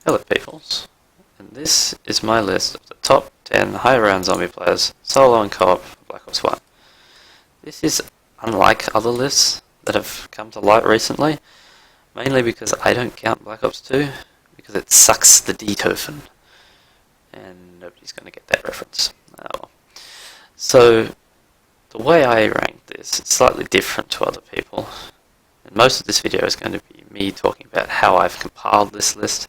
Hello peoples, and this is my list of the top 10 high round zombie players, solo and co-op for Black Ops 1. This is unlike other lists that have come to light recently, mainly because I don't count Black Ops 2, because it sucks the D-token, and nobody's going to get that reference. Oh well. So, the way I rank this is slightly different to other people, and most of this video is going to be me talking about how I've compiled this list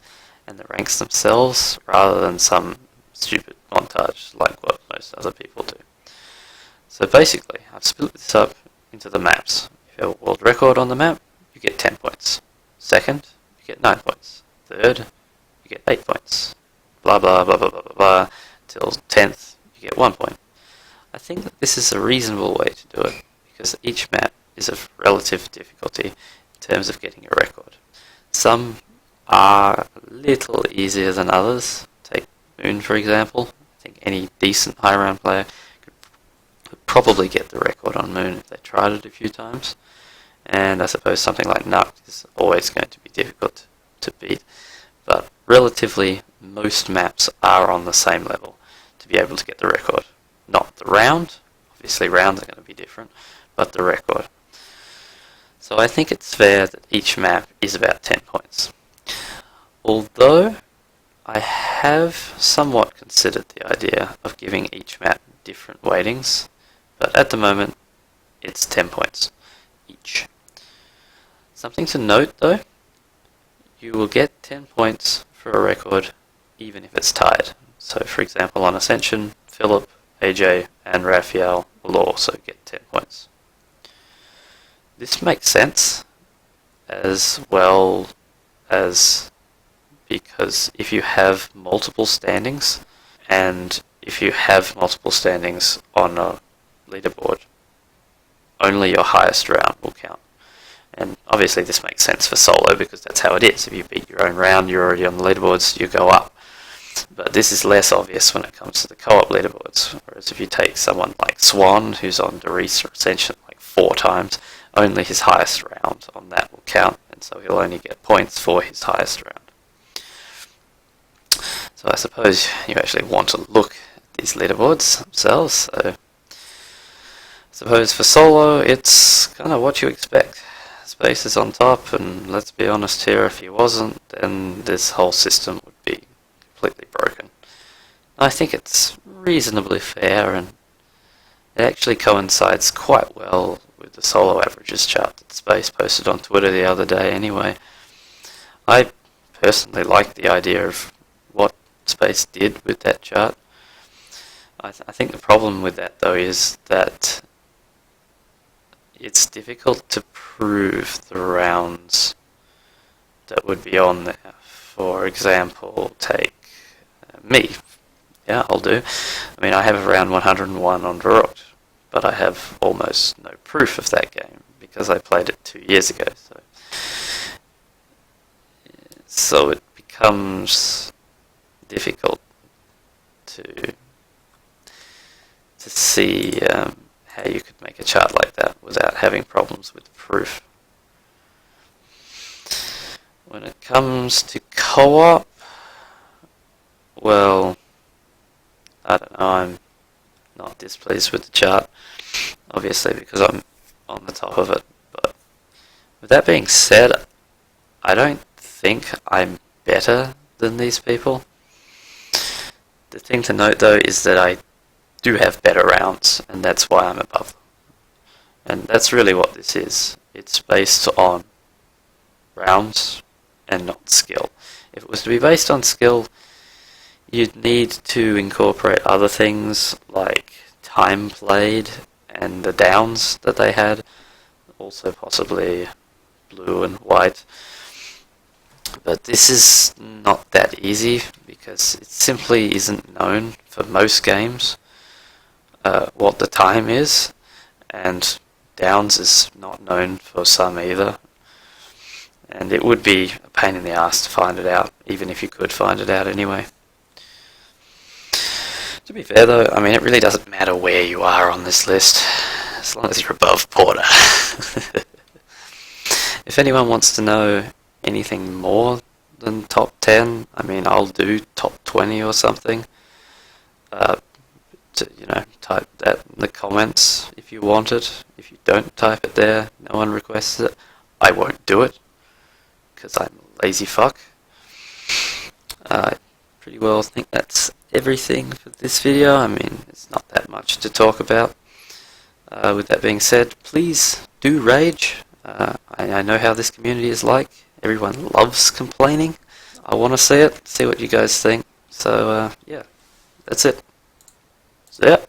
and the ranks themselves, rather than some stupid montage like what most other people do. So basically, I've split this up into the maps. If you have a world record on the map, you get 10 points. Second, you get 9 points. Third, you get 8 points. Blah blah blah blah blah blah blah, till 10th, you get 1 point. I think that this is a reasonable way to do it, because each map is of relative difficulty in terms of getting a record. Some are a little easier than others. Take Moon for example. I think any decent high round player could probably get the record on Moon if they tried it a few times. And I suppose something like Nuck is always going to be difficult to beat. But relatively, most maps are on the same level to be able to get the record. Not the round, obviously rounds are going to be different, but the record. So I think it's fair that each map is about 10 points. Although, I have somewhat considered the idea of giving each map different weightings, but at the moment, it's 10 points each. Something to note though, you will get 10 points for a record even if it's tied. So for example on Ascension, Philip, AJ and Raphael will also get 10 points. This makes sense as well as because if you have multiple standings, and if you have multiple standings on a leaderboard, only your highest round will count. And obviously this makes sense for solo because that's how it is. If you beat your own round, you're already on the leaderboards, you go up. But this is less obvious when it comes to the co-op leaderboards. Whereas if you take someone like Swan, who's on Doris or Ascension like 4 times, only his highest round on that will count, and so he'll only get points for his highest round. So I suppose you actually want to look at these leaderboards themselves. So I suppose for solo, it's kind of what you expect. Space is on top, and let's be honest here, if he wasn't, then this whole system would be completely broken. I think it's reasonably fair, and it actually coincides quite well with the solo averages chart that Space posted on Twitter the other day anyway. I personally like the idea of what Space did with that chart. I think the problem with that though is that it's difficult to prove the rounds that would be on there. For example, take me. Yeah, I'll do. I mean, I have around 101 on Verrückt, but I have almost no proof of that game because I played it 2 years ago. So it becomes difficult to see how you could make a chart like that without having problems with the proof. When it comes to co-op, well, I don't know, I'm not displeased with the chart, obviously because I'm on the top of it, but with that being said, I don't think I'm better than these people. The thing to note though is that I do have better rounds, and that's why I'm above them. And that's really what this is. It's based on rounds and not skill. If it was to be based on skill, you'd need to incorporate other things like time played and the downs that they had, also possibly blue and white. But this is not that easy because it simply isn't known for most games what the time is, and downs is not known for some either. And it would be a pain in the ass to find it out, even if you could find it out anyway. To be fair though, I mean, it really doesn't matter where you are on this list, as long as you're above Porter. If anyone wants to know anything more than top 10. I mean, I'll do top 20 or something. Type that in the comments if you want it. If you don't type it there, no one requests it, I won't do it, because I'm a lazy fuck. I pretty well think that's everything for this video. I mean, it's not that much to talk about. With that being said, please do rage. I know how this community is like. Everyone loves complaining. I want to see it, see what you guys think. So, yeah, that's it. So, yeah.